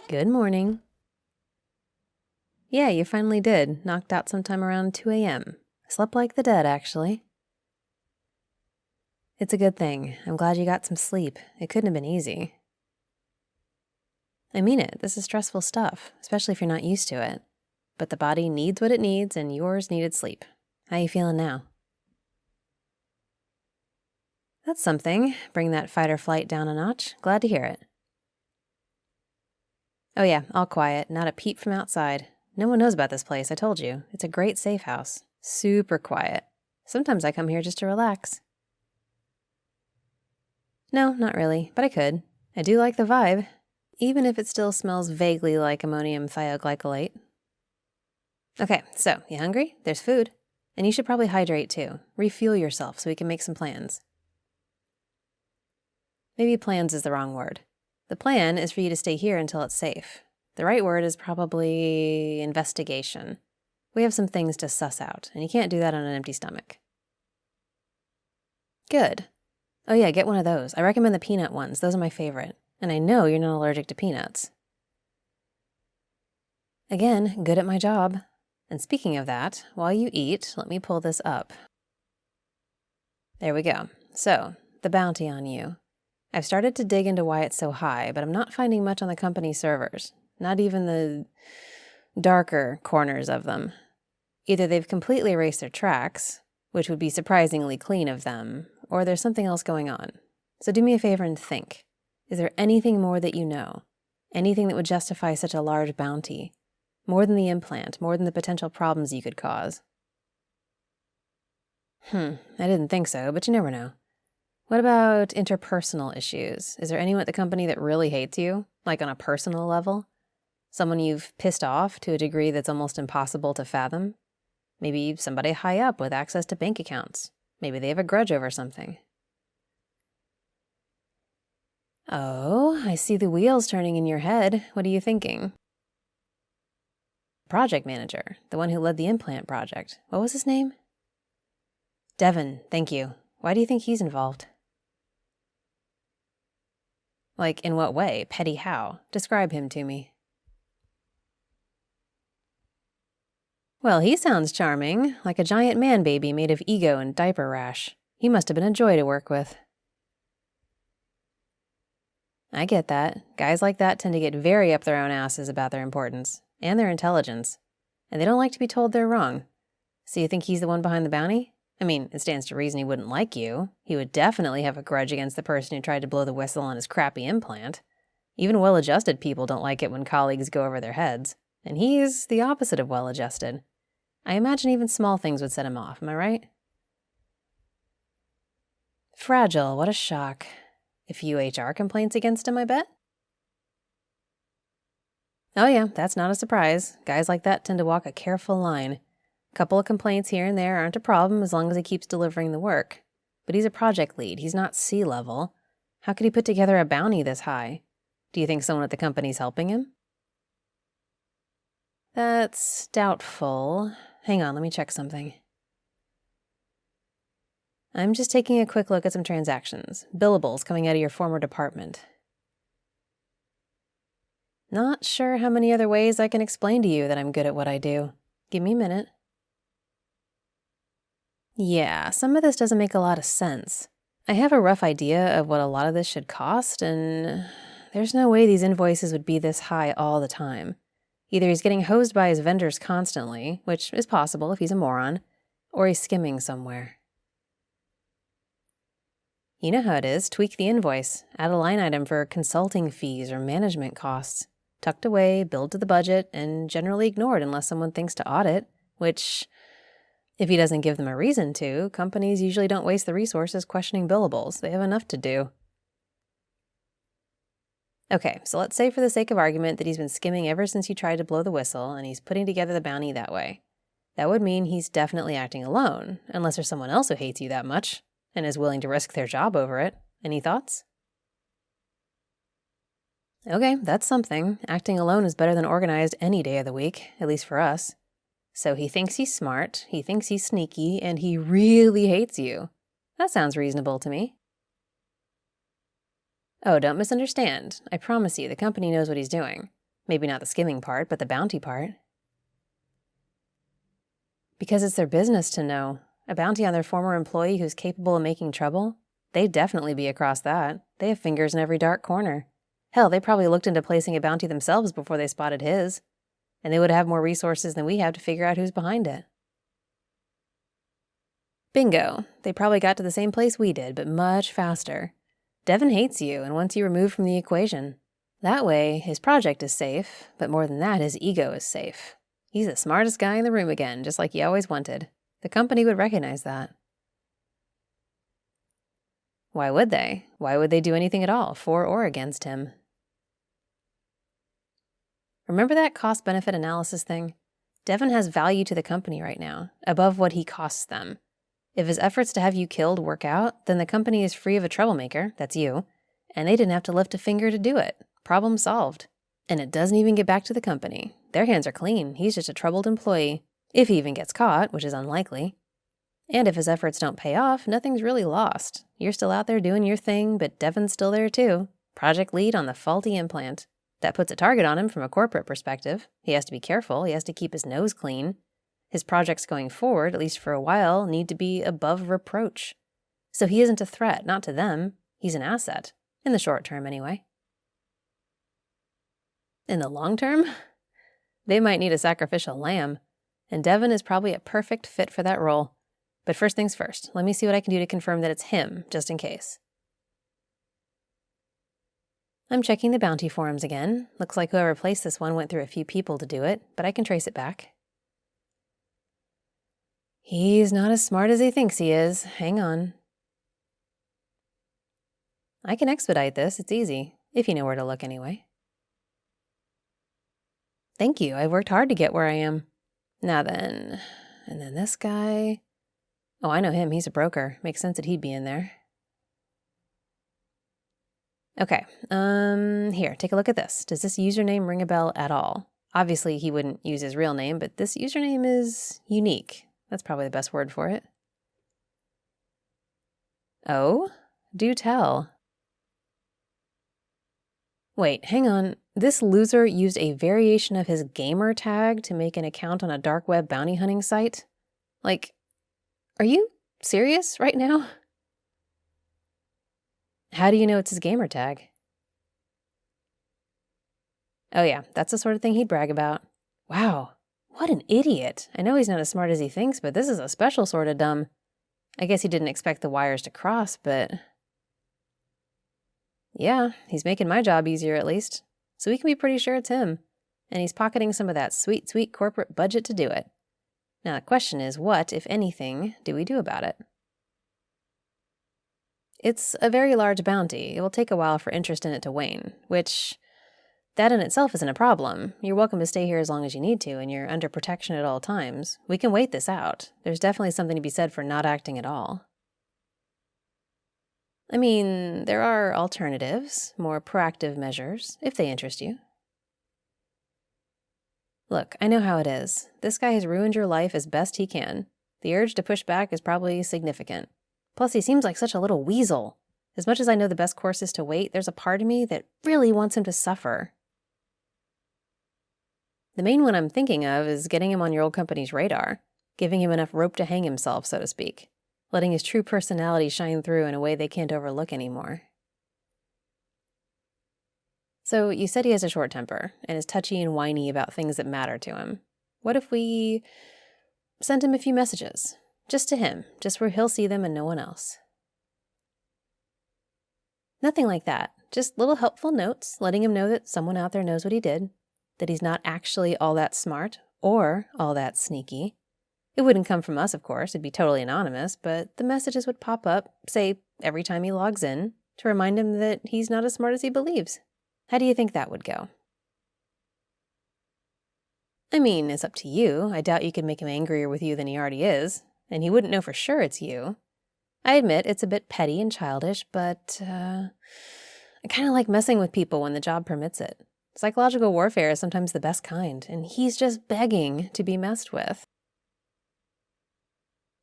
Good morning. Yeah, you finally did. Knocked out sometime around 2 a.m. Slept like the dead, actually. It's a good thing. I'm glad you got some sleep. It couldn't have been easy. I mean it. This is stressful stuff, especially if you're not used to it. But the body needs what it needs, and yours needed sleep. How you feeling now? That's something. Bring that fight or flight down a notch. Glad to hear it. Oh yeah, all quiet. Not a peep from outside. No one knows about this place, I told you. It's a great safe house. Super quiet. Sometimes I come here just to relax. No, not really, but I could. I do like the vibe, even if it still smells vaguely like ammonium thioglycolate. Okay, so, you hungry? There's food. And you should probably hydrate too. Refuel yourself so we can make some plans. Maybe plans is the wrong word. The plan is for you to stay here until it's safe. The right word is probably investigation. We have some things to suss out, and you can't do that on an empty stomach. Good. Oh yeah, get one of those. I recommend the peanut ones. Those are my favorite. And I know you're not allergic to peanuts. Again, good at my job. And speaking of that, while you eat, let me pull this up. There we go. So, the bounty on you. I've started to dig into why it's so high, but I'm not finding much on the company's servers. Not even the darker corners of them. Either they've completely erased their tracks, which would be surprisingly clean of them, or there's something else going on. So do me a favor and think. Is there anything more that you know? Anything that would justify such a large bounty? More than the implant, more than the potential problems you could cause? I didn't think so, but you never know. What about interpersonal issues? Is there anyone at the company that really hates you, like on a personal level? Someone you've pissed off to a degree that's almost impossible to fathom? Maybe somebody high up with access to bank accounts. Maybe they have a grudge over something. Oh, I see the wheels turning in your head. What are you thinking? Project manager, the one who led the implant project. What was his name? Devin, thank you. Why do you think he's involved? Like, in what way? Petty how? Describe him to me. Well, he sounds charming, like a giant man-baby made of ego and diaper rash. He must have been a joy to work with. I get that. Guys like that tend to get very up their own asses about their importance, and their intelligence. And they don't like to be told they're wrong. So you think he's the one behind the bounty? I mean, it stands to reason he wouldn't like you. He would definitely have a grudge against the person who tried to blow the whistle on his crappy implant. Even well-adjusted people don't like it when colleagues go over their heads. And he's the opposite of well-adjusted. I imagine even small things would set him off, am I right? Fragile, what a shock. A few HR complaints against him, I bet? Oh yeah, that's not a surprise. Guys like that tend to walk a careful line. Couple of complaints here and there aren't a problem as long as he keeps delivering the work. But he's a project lead. He's not C-level. How could he put together a bounty this high? Do you think someone at the company's helping him? That's doubtful. Hang on, let me check something. I'm just taking a quick look at some transactions. Billables coming out of your former department. Not sure how many other ways I can explain to you that I'm good at what I do. Give me a minute. Yeah, some of this doesn't make a lot of sense. I have a rough idea of what a lot of this should cost, and there's no way these invoices would be this high all the time. Either he's getting hosed by his vendors constantly, which is possible if he's a moron, or he's skimming somewhere. You know how it is. Tweak the invoice. Add a line item for consulting fees or management costs. Tucked away, billed to the budget, and generally ignored unless someone thinks to audit, which, if he doesn't give them a reason to, companies usually don't waste the resources questioning billables. They have enough to do. Okay, so let's say for the sake of argument that he's been skimming ever since you tried to blow the whistle, and he's putting together the bounty that way. That would mean he's definitely acting alone, unless there's someone else who hates you that much and is willing to risk their job over it. Any thoughts? Okay, that's something. Acting alone is better than organized any day of the week, at least for us. So he thinks he's smart, he thinks he's sneaky, and he really hates you. That sounds reasonable to me. Oh, don't misunderstand. I promise you, the company knows what he's doing. Maybe not the skimming part, but the bounty part. Because it's their business to know. A bounty on their former employee who's capable of making trouble? They'd definitely be across that. They have fingers in every dark corner. Hell, they probably looked into placing a bounty themselves before they spotted his. And they would have more resources than we have to figure out who's behind it. Bingo. They probably got to the same place we did, but much faster. Devin hates you and wants you removed from the equation. That way, his project is safe, but more than that, his ego is safe. He's the smartest guy in the room again, just like he always wanted. The company would recognize that. Why would they? Why would they do anything at all, for or against him? Remember that cost-benefit analysis thing? Devin has value to the company right now, above what he costs them. If his efforts to have you killed work out, then the company is free of a troublemaker, that's you, and they didn't have to lift a finger to do it. Problem solved. And it doesn't even get back to the company. Their hands are clean. He's just a troubled employee. If he even gets caught, which is unlikely. And if his efforts don't pay off, nothing's really lost. You're still out there doing your thing, but Devin's still there too. Project lead on the faulty implant. That puts a target on him from a corporate perspective. He has to be careful. He has to keep his nose clean. His projects going forward, at least for a while, need to be above reproach. So he isn't a threat, not to them. He's an asset. In the short term, anyway. In the long term? They might need a sacrificial lamb. And Devin is probably a perfect fit for that role. But first things first, let me see what I can do to confirm that it's him, just in case. I'm checking the bounty forums again. Looks like whoever placed this one went through a few people to do it, but I can trace it back. He's not as smart as he thinks he is. Hang on. I can expedite this. It's easy, if you know where to look anyway. Thank you. I've worked hard to get where I am. Now then, and then this guy. Oh, I know him. He's a broker. Makes sense that he'd be in there. Okay, here, take a look at this. Does this username ring a bell at all? Obviously, he wouldn't use his real name, but this username is unique. That's probably the best word for it. Oh? Do tell. Wait, hang on. This loser used a variation of his gamer tag to make an account on a dark web bounty hunting site? Like, are you serious right now? How do you know it's his gamer tag? Oh yeah, that's the sort of thing he'd brag about. Wow, what an idiot. I know he's not as smart as he thinks, but this is a special sort of dumb. I guess he didn't expect the wires to cross, but... Yeah, he's making my job easier at least. So we can be pretty sure it's him. And he's pocketing some of that sweet, sweet corporate budget to do it. Now the question is, what, if anything, do we do about it? It's a very large bounty. It will take a while for interest in it to wane, which, that in itself isn't a problem. You're welcome to stay here as long as you need to, and you're under protection at all times. We can wait this out. There's definitely something to be said for not acting at all. I mean, there are alternatives, more proactive measures, if they interest you. Look, I know how it is. This guy has ruined your life as best he can. The urge to push back is probably significant. Plus, he seems like such a little weasel. As much as I know the best course is to wait, there's a part of me that really wants him to suffer. The main one I'm thinking of is getting him on your old company's radar, giving him enough rope to hang himself, so to speak, letting his true personality shine through in a way they can't overlook anymore. So, you said he has a short temper, and is touchy and whiny about things that matter to him. What if we sent him a few messages? Just to him, just where he'll see them and no one else. Nothing like that. Just little helpful notes, letting him know that someone out there knows what he did, that he's not actually all that smart or all that sneaky. It wouldn't come from us, of course. It'd be totally anonymous, but the messages would pop up, say, every time he logs in, to remind him that he's not as smart as he believes. How do you think that would go? I mean, it's up to you. I doubt you could make him angrier with you than he already is. And he wouldn't know for sure it's you. I admit it's a bit petty and childish, but I kind of like messing with people when the job permits it. Psychological warfare is sometimes the best kind, and he's just begging to be messed with.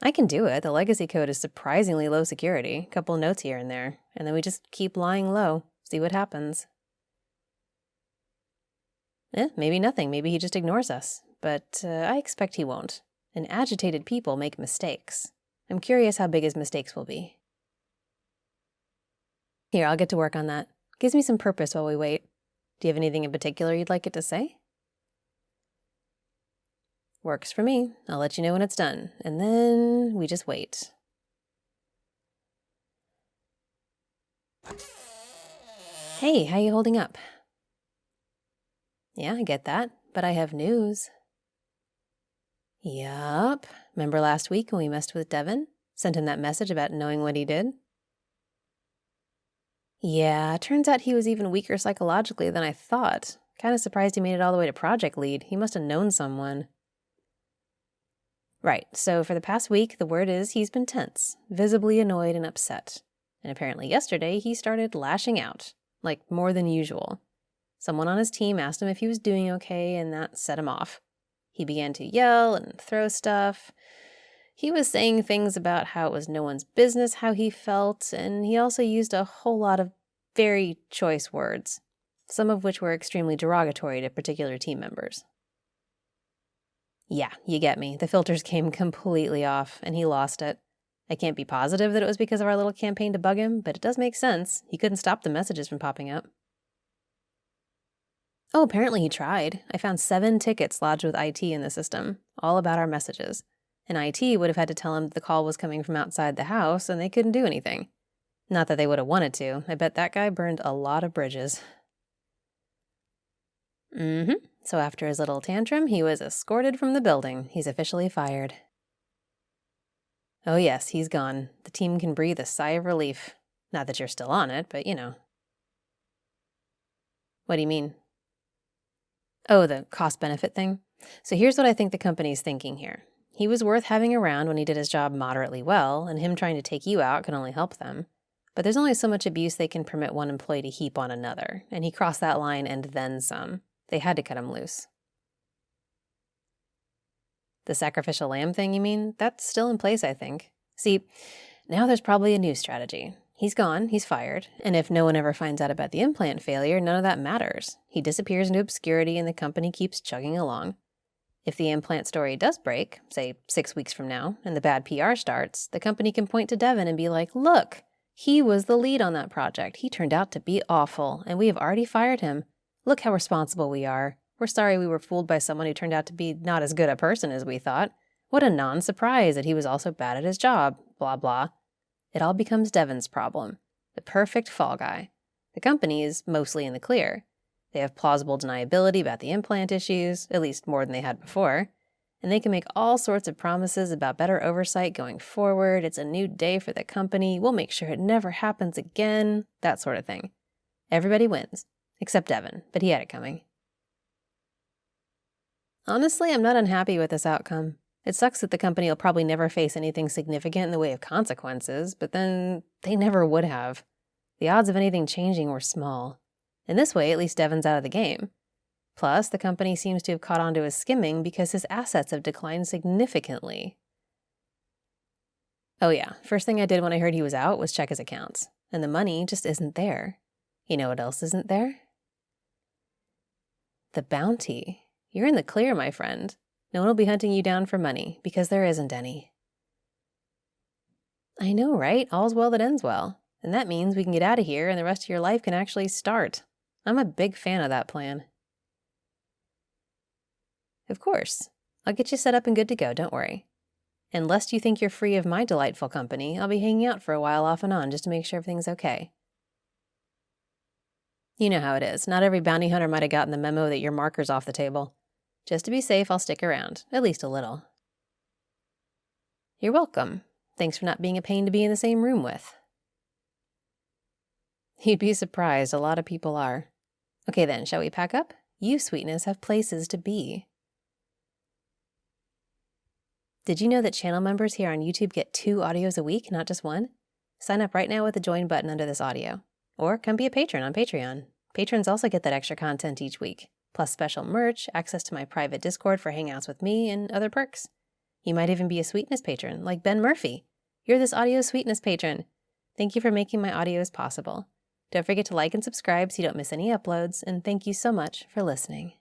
I can do it. The legacy code is surprisingly low security, a couple notes here and there, and then we just keep lying low, see what happens. Maybe nothing. Maybe he just ignores us. But I expect he won't. And agitated people make mistakes. I'm curious how big his mistakes will be. Here, I'll get to work on that. Gives me some purpose while we wait. Do you have anything in particular you'd like it to say? Works for me. I'll let you know when it's done. And then we just wait. Hey, how you holding up? Yeah, I get that, but I have news. Yup. Remember last week when we messed with Devin? Sent him that message about knowing what he did? Yeah, turns out he was even weaker psychologically than I thought. Kinda surprised he made it all the way to project lead. He must have known someone. Right, so for the past week, the word is he's been tense, visibly annoyed and upset. And apparently yesterday, he started lashing out, like more than usual. Someone on his team asked him if he was doing okay, and that set him off. He began to yell and throw stuff. He was saying things about how it was no one's business how he felt, and he also used a whole lot of very choice words, some of which were extremely derogatory to particular team members. Yeah, you get me. The filters came completely off, and he lost it. I can't be positive that it was because of our little campaign to bug him, but it does make sense. He couldn't stop the messages from popping up. Oh, apparently he tried. I found 7 tickets lodged with IT in the system, all about our messages. And IT would have had to tell him the call was coming from outside the house, and they couldn't do anything. Not that they would have wanted to. I bet that guy burned a lot of bridges. So after his little tantrum, he was escorted from the building. He's officially fired. Oh yes, he's gone. The team can breathe a sigh of relief. Not that you're still on it, but you know. What do you mean? Oh, the cost-benefit thing? So here's what I think the company's thinking here. He was worth having around when he did his job moderately well, and him trying to take you out can only help them. But there's only so much abuse they can permit one employee to heap on another, and he crossed that line and then some. They had to cut him loose. The sacrificial lamb thing, you mean? That's still in place, I think. See, now there's probably a new strategy. He's gone, he's fired, and if no one ever finds out about the implant failure, none of that matters. He disappears into obscurity and the company keeps chugging along. If the implant story does break, say 6 weeks from now, and the bad PR starts, the company can point to Devin and be like, look, he was the lead on that project. He turned out to be awful, and we have already fired him. Look how responsible we are. We're sorry we were fooled by someone who turned out to be not as good a person as we thought. What a non-surprise that he was also bad at his job, blah blah. It all becomes Devin's problem. The perfect fall guy. The company is mostly in the clear. They have plausible deniability about the implant issues, at least more than they had before. And they can make all sorts of promises about better oversight going forward. It's a new day for the company. We'll make sure it never happens again. That sort of thing. Everybody wins. Except Devin, but he had it coming. Honestly, I'm not unhappy with this outcome. It sucks that the company will probably never face anything significant in the way of consequences, but then they never would have. The odds of anything changing were small. In this way, at least Devin's out of the game. Plus, the company seems to have caught on to his skimming because his assets have declined significantly. Oh yeah, first thing I did when I heard he was out was check his accounts, and the money just isn't there. You know what else isn't there? The bounty. You're in the clear, my friend. No one will be hunting you down for money, because there isn't any. I know, right? All's well that ends well. And that means we can get out of here and the rest of your life can actually start. I'm a big fan of that plan. Of course. I'll get you set up and good to go, don't worry. And lest you think you're free of my delightful company, I'll be hanging out for a while off and on just to make sure everything's okay. You know how it is. Not every bounty hunter might have gotten the memo that your marker's off the table. Just to be safe, I'll stick around, at least a little. You're welcome. Thanks for not being a pain to be in the same room with. You'd be surprised, a lot of people are. Okay then, shall we pack up? You, sweetness, have places to be. Did you know that channel members here on YouTube get 2 audios a week, not just 1? Sign up right now with the join button under this audio. Or come be a patron on Patreon. Patrons also get that extra content each week, plus special merch, access to my private Discord for hangouts with me, and other perks. You might even be a sweetness patron, like Ben Murphy. You're this audio sweetness patron. Thank you for making my audios possible. Don't forget to like and subscribe so you don't miss any uploads, and thank you so much for listening.